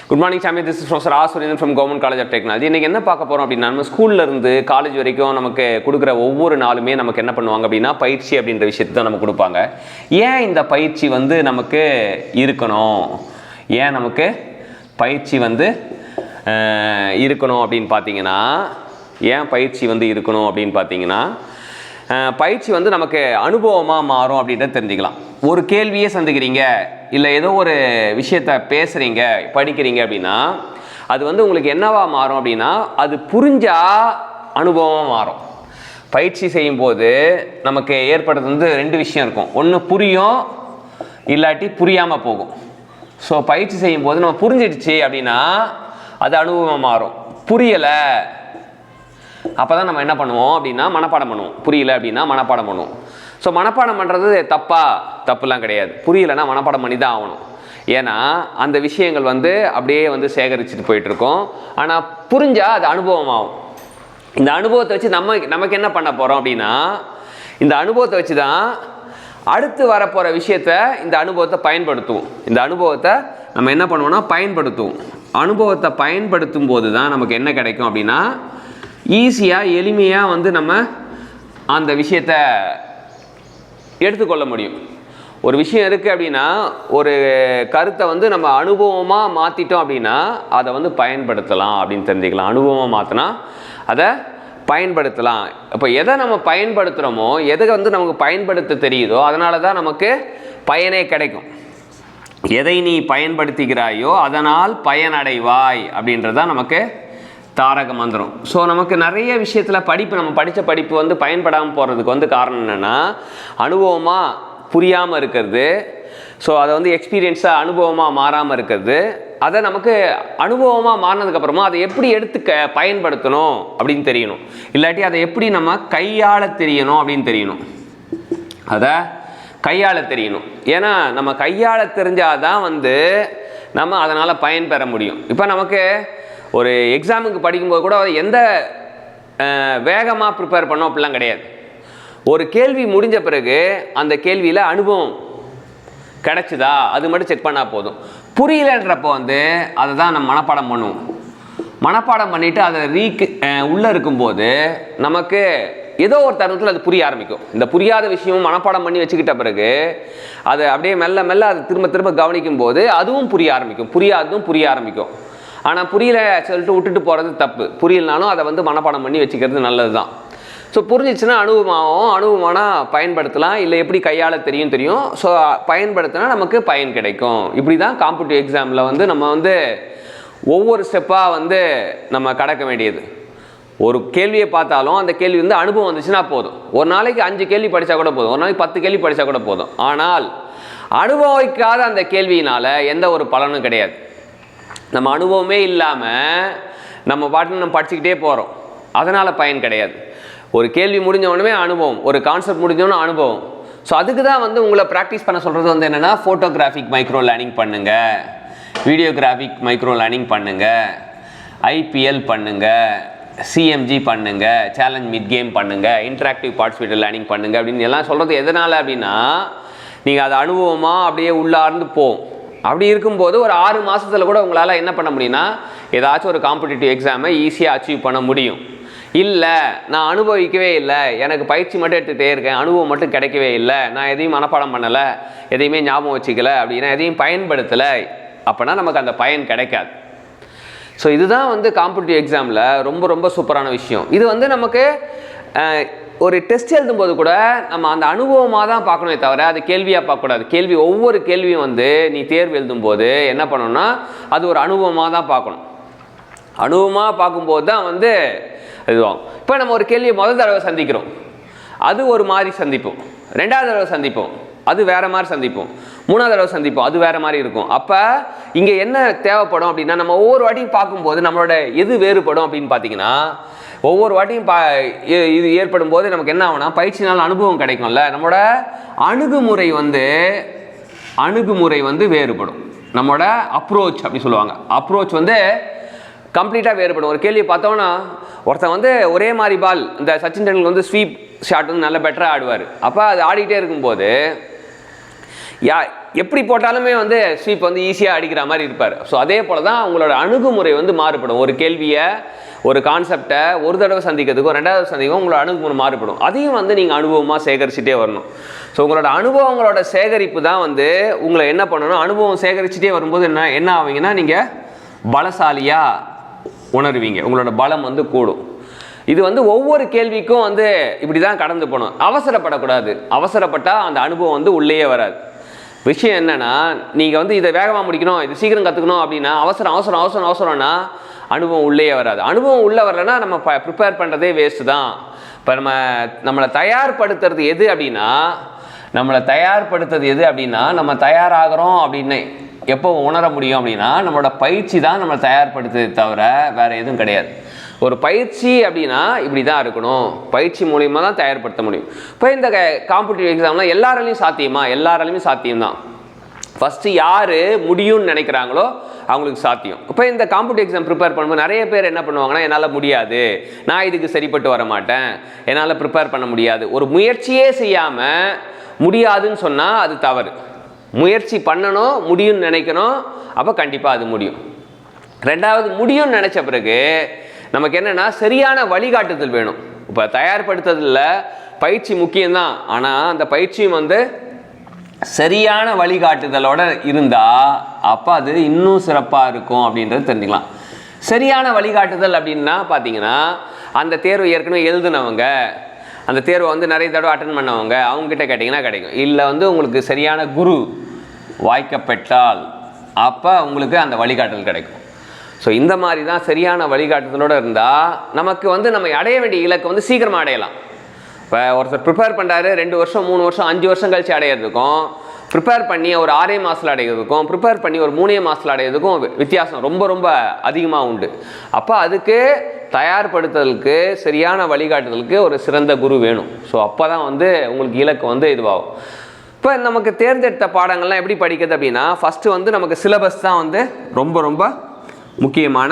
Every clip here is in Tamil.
குட் மார்னிங் சாமி, this is professor R Surendran from government college of technology. இன்றைக்கி என்ன பார்க்க போகிறோம் அப்படின்னா, நம்ம ஸ்கூல்ல இருந்து காலேஜ் வரைக்கும் நமக்கு கொடுக்குற ஒவ்வொரு நாளுமே நமக்கு என்ன பண்ணுவாங்க அப்படின்னா, பயிற்சி அப்படின்ற விஷயத்தை தான் நமக்கு கொடுப்பாங்க. ஏன் இந்த பயிற்சி வந்து நமக்கு இருக்கணும், ஏன் நமக்கு பயிற்சி வந்து இருக்கணும் அப்படின்னு பார்த்தீங்கன்னா, ஏன் பயிற்சி வந்து இருக்கணும் அப்படின்னு பார்த்தீங்கன்னா, பயிற்சி வந்து நமக்கு அனுபவமாக மாறும் அப்படின்றத தெரிஞ்சுக்கலாம். ஒரு கேள்வியே சந்திக்கிறீங்க, இல்லை ஏதோ ஒரு விஷயத்தை பேசுகிறீங்க, படிக்கிறீங்க அப்படின்னா அது வந்து உங்களுக்கு என்னவா மாறும் அப்படின்னா, அது புரிஞ்சால் அனுபவமாக மாறும். பயிற்சி செய்யும்போது நமக்கு ஏற்படுறது வந்து ரெண்டு விஷயம் இருக்கும். ஒன்று புரியும், இல்லாட்டி புரியாமல் போகும். ஸோ பயிற்சி செய்யும்போது நம்ம புரிஞ்சிடுச்சு அப்படின்னா அது அனுபவமாக மாறும். புரியலை அப்போ தான் நம்ம என்ன பண்ணுவோம் அப்படின்னா மனப்பாடம் பண்ணுவோம். புரியல அப்படின்னா மனப்பாடம் பண்ணுவோம். ஸோ மனப்பாடம் பண்ணுறது தப்புலாம் கிடையாது. புரியலைன்னா மனப்பாடம் பண்ணி தான் ஆகணும். ஏன்னா அந்த விஷயங்கள் வந்து அப்படியே வந்து சேகரிச்சுட்டு போயிட்டுருக்கோம். ஆனால் புரிஞ்சால் அது அனுபவமாகும். இந்த அனுபவத்தை வச்சு நமக்கு என்ன பண்ண போகிறோம் அப்படின்னா, இந்த அனுபவத்தை வச்சு தான் அடுத்து வரப்போகிற விஷயத்த இந்த அனுபவத்தை பயன்படுத்துவோம். இந்த அனுபவத்தை நம்ம என்ன பண்ணுவோம்னா பயன்படுத்துவோம். அனுபவத்தை பயன்படுத்தும் போது தான் நமக்கு என்ன கிடைக்கும் அப்படின்னா, ஈஸியாக எளிமையாக வந்து நம்ம அந்த விஷயத்தை எடுத்துக்கொள்ள முடியும். ஒரு விஷயம் இருக்குது அப்படின்னா, ஒரு கருத்தை வந்து நம்ம அனுபவமாக மாற்றிட்டோம் அப்படின்னா அதை வந்து பயன்படுத்தலாம் அப்படின்னு தெரிஞ்சுக்கலாம். அனுபவமாக மாற்றினா அதை பயன்படுத்தலாம். இப்போ எதை நம்ம பயன்படுத்துகிறோமோ, எதை வந்து நமக்கு பயன்படுத்த தெரியுதோ அதனால தான் நமக்கு பயனே கிடைக்கும். எதை நீ பயன்படுத்துகிறாயோ அதனால் பயனடைவாய் அப்படின்றதான் நமக்கு தாரக மந்திரம். ஸோ நமக்கு நிறைய விஷயத்தில் நம்ம படித்த படிப்பு வந்து பயன்படாமல் போகிறதுக்கு வந்து காரணம் என்னென்னா, அனுபவமாக புரியாமல் இருக்கிறது. ஸோ அதை வந்து எக்ஸ்பீரியன்ஸாக அனுபவமாக மாறாமல் இருக்கிறது. அதை நமக்கு அனுபவமாக மாறினதுக்கப்புறமா அதை எப்படி எடுத்து பயன்படுத்தணும் அப்படின்னு தெரியணும். இல்லாட்டி அதை எப்படி நம்ம கையாள தெரியணும் அப்படின்னு தெரியணும். அதை கையாள தெரியணும். ஏன்னா நம்ம கையாள தெரிஞ்சாதான் வந்து நம்ம அதனால் பயன் பெற முடியும். இப்போ நமக்கு ஒரு எக்ஸாமுக்கு படிக்கும்போது கூட எந்த வேகமாக ப்ரிப்பேர் பண்ணோம் அப்படிலாம் கிடையாது. ஒரு கேள்வி முடிஞ்ச பிறகு அந்த கேள்வியில் அனுபவம் கிடைச்சிதா அது மட்டும் செக் பண்ணால் போதும். புரியலன்றப்போ வந்து அதை தான் நம்ம மனப்பாடம் பண்ணுவோம். மனப்பாடம் பண்ணிவிட்டு அதை உள்ளே இருக்கும்போது நமக்கு ஏதோ ஒரு தருணத்தில் அது புரிய ஆரம்பிக்கும். இந்த புரியாத விஷயமும் மனப்பாடம் பண்ணி வச்சுக்கிட்ட பிறகு அதை அப்படியே மெல்ல மெல்ல அது திரும்ப கவனிக்கும் போது அதுவும் புரிய ஆரம்பிக்கும். புரியாததும் புரிய ஆரம்பிக்கும். ஆனால் புரியல சொல்லிட்டு விட்டுட்டு போகிறது தப்பு. புரியலனாலும் அதை வந்து மனப்பாடம் பண்ணி வச்சுக்கிறது நல்லது தான். ஸோ புரிஞ்சிச்சுன்னா அனுபவமானா பயன்படுத்தலாம். இல்லை எப்படி கையாள தெரியும். ஸோ பயன்படுத்தினா நமக்கு பயன் கிடைக்கும். இப்படி தான் காம்படிட்டிவ் எக்ஸாமில் வந்து நம்ம வந்து ஒவ்வொரு ஸ்டெப்பாக வந்து நம்ம கடக்க வேண்டியது. ஒரு கேள்வியை பார்த்தாலும் அந்த கேள்வி வந்து அனுபவம் வந்துச்சுன்னா போதும். ஒரு நாளைக்கு 5 கேள்வி படித்தா கூட போதும், ஒரு நாளைக்கு 10 கேள்வி படித்தா கூட போதும். ஆனால் அனுபவிக்காத அந்த கேள்வியினால் எந்த ஒரு பலனும் கிடையாது. நம்ம அனுபவமே இல்லாமல் நம்ம பாட்டு நம்ம படிச்சுக்கிட்டே போகிறோம், அதனால் பயன் கிடையாது. ஒரு கேள்வி முடிஞ்ச உடனே அனுபவம், ஒரு கான்செப்ட் முடிஞ்சோடனே அனுபவம். ஸோ அதுக்கு தான் வந்து உங்களை ப்ராக்டிஸ் பண்ண சொல்கிறது வந்து என்னென்னா, ஃபோட்டோகிராஃபிக் மைக்ரோ லேர்னிங் பண்ணுங்கள், வீடியோகிராஃபிக் மைக்ரோ லேர்னிங் பண்ணுங்கள், ஐபிஎல் பண்ணுங்கள், சிஎம்ஜி பண்ணுங்கள், சேலஞ்ச் மிட் கேம் பண்ணுங்கள், இன்ட்ராக்டிவ் பார்ட்டிசிபேட்டர் லேர்னிங் பண்ணுங்கள் அப்படின்னு எல்லாம் சொல்கிறது எதனால் அப்படின்னா, நீங்கள் அது அனுபவமாக அப்படியே உள்ளார்ந்து போகும். அப்படி இருக்கும்போது ஒரு 6 மாதத்தில் கூட உங்களால் என்ன பண்ண முடியும்னா, ஏதாச்சும் ஒரு காம்படிட்டிவ் எக்ஸாமை ஈஸியாக அச்சீவ் பண்ண முடியும். இல்லை நான் அனுபவிக்கவே இல்லை, எனக்கு பயிற்சி மட்டும் எடுத்துகிட்டே இருக்கேன், அனுபவம் மட்டும் கிடைக்கவே இல்லை, நான் எதையும் மனப்பாடம் பண்ணலை, எதையுமே ஞாபகம் வச்சுக்கல அப்படின்னா, எதையும் பயன்படுத்தலை அப்படின்னா நமக்கு அந்த பயன் கிடைக்காது. ஸோ இதுதான் வந்து காம்படிட்டிவ் எக்ஸாமில் ரொம்ப சூப்பரான விஷயம். இது வந்து நமக்கு ஒரு டெஸ்ட் எழுதும்போது கூட நம்ம அந்த அனுபவமாக தான் பார்க்கணுமே தவிர அது கேள்வியாக பார்க்கக்கூடாது. ஒவ்வொரு கேள்வியும் வந்து நீ தேர்வு எழுதும்போது என்ன பண்ணணும்னா அது ஒரு அனுபவமாக தான் பார்க்கணும். அனுபவமாக பார்க்கும்போது தான் வந்து இதுவாகும். இப்போ நம்ம ஒரு கேள்வியை முதல் தடவை சந்திக்கிறோம், அது ஒரு மாதிரி சந்திப்போம். 2வது தடவை சந்திப்போம், அது வேறு மாதிரி சந்திப்போம். 3வது தடவை சந்திப்போம், அது வேறு மாதிரி இருக்கும். அப்போ இங்கே என்ன தேவைப்படும் அப்படின்னா, நம்ம ஒவ்வொரு வாட்டியும் பார்க்கும்போது நம்மளோட எது வேறுபடும் அப்படின்னு பார்த்தீங்கன்னா, ஒவ்வொரு வாட்டியும் இது ஏற்படும் போது நமக்கு என்ன ஆகும்னா, பயிற்சினால் அனுபவம் கிடைக்கும்ல, நம்மளோட அணுகுமுறை வந்து வேறுபடும். நம்மளோட அப்ரோச் அப்படி சொல்லுவாங்க. அப்ரோச் வந்து கம்ப்ளீட்டாக வேறுபடும். ஒரு கேள்வியை பார்த்தோன்னா ஒருத்தன் வந்து ஒரே மாதிரி பால், இந்த சச்சின் டெண்டுல்கர் வந்து ஸ்வீப் ஷாட் வந்து நல்லா பெட்டராக ஆடுவார். அப்போ அது ஆடிக்கிட்டே இருக்கும்போது எப்படி போட்டாலுமே வந்து ஸ்வீப் வந்து ஈஸியாக அடிக்கிற மாதிரி இருப்பார். ஸோ அதே போல் தான் உங்களோட அணுகுமுறை வந்து மாறுபடும். ஒரு கேள்வியை ஒரு கான்செப்டை ஒரு தடவை சந்திக்கிறதுக்கும் ரெண்டாவது சந்திக்கும் உங்களோட அணுகுமுறை மாறுபடும். அதையும் வந்து நீங்கள் அனுபவமாக சேகரிச்சுட்டே வரணும். ஸோ உங்களோட அனுபவங்களோட சேகரிப்பு தான் வந்து உங்களை என்ன பண்ணணும், அனுபவம் சேகரிச்சுட்டே வரும்போது என்ன ஆவீங்கன்னா நீங்கள் பலசாலியாக உணர்வீங்க, உங்களோட பலம் வந்து கூடும். இது வந்து ஒவ்வொரு கேள்விக்கும் வந்து இப்படி தான் கடந்து போகணும். அவசரப்படக்கூடாது. அவசரப்பட்டால் அந்த அனுபவம் வந்து உள்ளேயே வராது. விஷயம் என்னென்னா, நீங்கள் வந்து இதை வேகமாக முடிக்கணும், இது சீக்கிரம் கற்றுக்கணும் அப்படின்னா அவசரம்னா அனுபவம் உள்ளேயே வராது. அனுபவம் உள்ளே வரலைன்னா நம்ம ப்ரிப்பேர் பண்ணுறதே வேஸ்ட்டு தான். இப்போ நம்மளை தயார்படுத்துறது எது அப்படின்னா, நம்ம தயாராகிறோம் அப்படின்னு எப்போ உணர முடியும் அப்படின்னா, நம்மளோட பயிற்சி தான் நம்மளை தயார்படுத்துறதை தவிர வேறு எதுவும் கிடையாது. ஒரு பயிற்சி அப்படின்னா இப்படி தான் இருக்கணும். பயிற்சி மூலியமாக தான் தயார்படுத்த முடியும். இப்போ இந்த காம்படிட்டிவ் எக்ஸாம்லாம் எல்லாராலையுமே சாத்தியம்தான். ஃபஸ்ட்டு யார் முடியும்னு நினைக்கிறாங்களோ அவங்களுக்கு சாத்தியம். இப்போ இந்த காம்படிட்டிவ் எக்ஸாம் ப்ரிப்பேர் பண்ணும்போது நிறைய பேர் என்ன பண்ணுவாங்கன்னா, என்னால் முடியாது, நான் இதுக்கு சரிப்பட்டு வர மாட்டேன், என்னால் ப்ரிப்பேர் பண்ண முடியாது. ஒரு முயற்சியே செய்யாமல் முடியாதுன்னு சொன்னால் அது தவறு. முயற்சி பண்ணணும், முடியும்னு நினைக்கணும், அப்போ கண்டிப்பாக அது முடியும். ரெண்டாவது, முடியும்னு நினச்ச பிறகு நமக்கு என்னென்னா சரியான வழிகாட்டுதல் வேணும். இப்போ தயார்படுத்துறதுல பயிற்சி முக்கியம்தான், ஆனால் அந்த பயிற்சியும் வந்து சரியான வழிகாட்டுதலோடு இருந்தால் அப்போ அது இன்னும் சிறப்பாக இருக்கும் அப்படின்றது தெரிஞ்சுக்கலாம். சரியான வழிகாட்டுதல் அப்படின்னா பார்த்தீங்கன்னா, அந்த தேர்வு ஏற்கனவே எழுதுனவங்க, அந்த தேர்வை வந்து நிறைய தடவை அட்டன் பண்ணவங்க, அவங்ககிட்ட கேட்டிங்கன்னா கிடைக்கும். இல்லை வந்து உங்களுக்கு சரியான குரு வாய்க்கப்பட்டால் அப்போ உங்களுக்கு அந்த வழிகாட்டுதல் கிடைக்கும். ஸோ இந்த மாதிரி தான் சரியான வழிகாட்டுதலோடு இருந்தால் நமக்கு வந்து நம்ம அடைய வேண்டிய இலக்கு வந்து சீக்கிரமாக அடையலாம். இப்போ ஒருத்தர் ப்ரிப்பேர் பண்ணுறாரு 2 வருஷம் 3 வருஷம் 5 வருஷம் கழிச்சு அடையிறதுக்கும், ப்ரிப்பேர் பண்ணி ஒரு 6 மாதத்தில் அடையிறதுக்கும், ப்ரிப்பேர் பண்ணி ஒரு 3 மாதத்தில் அடையிறதுக்கும் வித்தியாசம் ரொம்ப அதிகமாக உண்டு. அப்போ அதுக்கு தயார்படுத்துதலுக்கு சரியான வழிகாட்டுதலுக்கு ஒரு சிறந்த குரு வேணும். ஸோ அப்போ தான் வந்து உங்களுக்கு இலக்கு வந்து இதுவாகும். இப்போ நமக்கு தேர்ந்தெடுத்த பாடங்கள்லாம் எப்படி படிக்கிறது அப்படின்னா, ஃபஸ்ட்டு வந்து நமக்கு சிலபஸ் தான் வந்து ரொம்ப முக்கியமான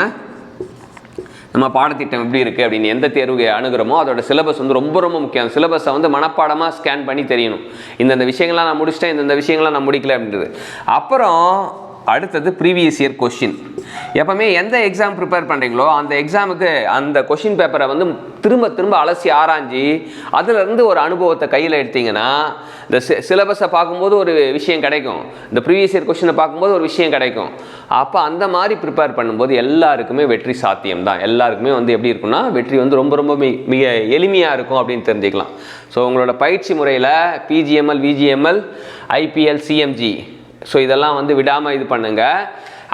நம்ம பாடத்திட்டம் எப்படி இருக்குது அப்படின்னு எந்த தேர்வு அணுகிறோமோ அதோட சிலபஸ் வந்து ரொம்ப முக்கியம். சிலபஸை வந்து மனப்பாடமாக ஸ்கேன் பண்ணி தெரியணும். இந்தந்த விஷயங்கள்லாம் நான் முடிச்சிட்டேன், இந்தந்த விஷயங்கள்லாம் நான் முடிக்கல அப்படின்றது. அப்புறம் அடுத்தது ப்ரீவியஸ் இயர் கொஷின். எப்போவுமே எந்த எக்ஸாம் ப்ரிப்பேர் பண்ணுறீங்களோ அந்த எக்ஸாமுக்கு அந்த கொஷின் பேப்பரை வந்து திரும்ப அலசி ஆராய்ஞ்சி அதிலிருந்து ஒரு அனுபவத்தை கையில் எடுத்திங்கன்னா இந்த சிலபஸை பார்க்கும்போது ஒரு விஷயம் கிடைக்கும், இந்த ப்ரீவியஸ் இயர் கொஷினை பார்க்கும்போது ஒரு விஷயம் கிடைக்கும். அப்போ அந்த மாதிரி ப்ரிப்பேர் பண்ணும்போது எல்லாருக்குமே வெற்றி சாத்தியம்தான். எல்லாருக்குமே வந்து எப்படி இருக்குன்னா வெற்றி வந்து ரொம்ப மிக எளிமையாக இருக்கும் அப்படின்னு தெரிஞ்சுக்கலாம். ஸோ உங்களோட பயிற்சி முறையில் பிஜிஎம்எல், விஜிஎம்எல், ஐபிஎல், சிஎம்ஜி ஸோ இதெல்லாம் வந்து விடாமல் இது பண்ணுங்கள்.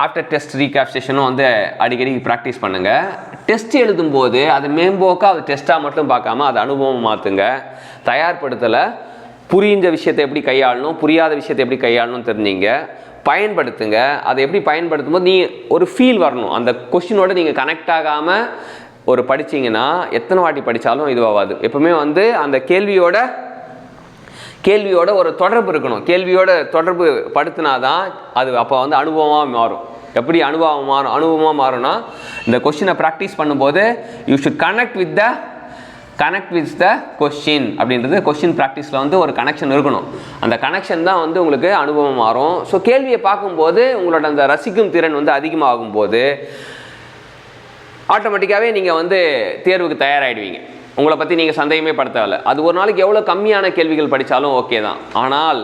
ஆஃப்டர் டெஸ்ட் ரீகேப் செஷனும் வந்து அடிக்கடி ப்ராக்டிஸ் பண்ணுங்கள். டெஸ்ட் எழுதும்போது அது மேம்போக்காக அது டெஸ்ட்டாக மட்டும் பார்க்காம அது அனுபவம் மாற்றுங்க. தயார்படுத்தலை புரிஞ்ச விஷயத்தை எப்படி கையாளணும், புரியாத விஷயத்தை எப்படி கையாளணும்னு தெரிஞ்சிங்க, பயன்படுத்துங்க. அதை எப்படி பயன்படுத்தும் போது ஒரு ஃபீல் வரணும். அந்த கொஷினோட நீங்கள் கனெக்ட் ஆகாமல் ஒரு படிச்சிங்கன்னா எத்தனை வாட்டி படித்தாலும் இதுவாகாது. எப்பவுமே வந்து அந்த கேள்வியோட ஒரு தொடர்பு இருக்கணும். கேள்வியோட தொடர்பு படுத்தினாதான் அது அப்போ வந்து அனுபவமாக மாறும். எப்படி அனுபவமாக மாறும்னா, இந்த கொஷினை ப்ராக்டிஸ் பண்ணும்போது you should connect with the question அப்படின்றது கொஷின் ப்ராக்டிஸில் வந்து ஒரு கனெக்ஷன் இருக்கணும். அந்த கனெக்ஷன் தான் வந்து உங்களுக்கு அனுபவம் மாறும். ஸோ கேள்வியை பார்க்கும்போது உங்களோட அந்த ரசிக்கும் திறன் வந்து அதிகமாகும் போது ஆட்டோமேட்டிக்காகவே நீங்கள் வந்து தேர்வுக்கு தயாராகிடுவீங்க. உங்களை பற்றி நீங்கள் சந்தேகமே பட தேவையில்லை. அது ஒரு நாளைக்கு எவ்வளோ கம்மியான கேள்விகள் படித்தாலும் ஓகே தான். ஆனால்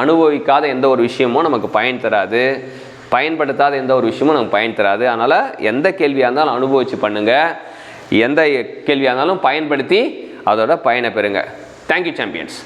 அனுபவிக்காத எந்த ஒரு விஷயமும் நமக்கு பயன் தராது, பயன்படுத்தாத எந்த ஒரு விஷயமும் நமக்கு பயன் தராது. அதனால் எந்த கேள்வியாக இருந்தாலும் அனுபவித்து பண்ணுங்கள், எந்த கேள்வியாக இருந்தாலும் பயன்படுத்தி அதோட பயனை பெறுங்க. Thank you champions.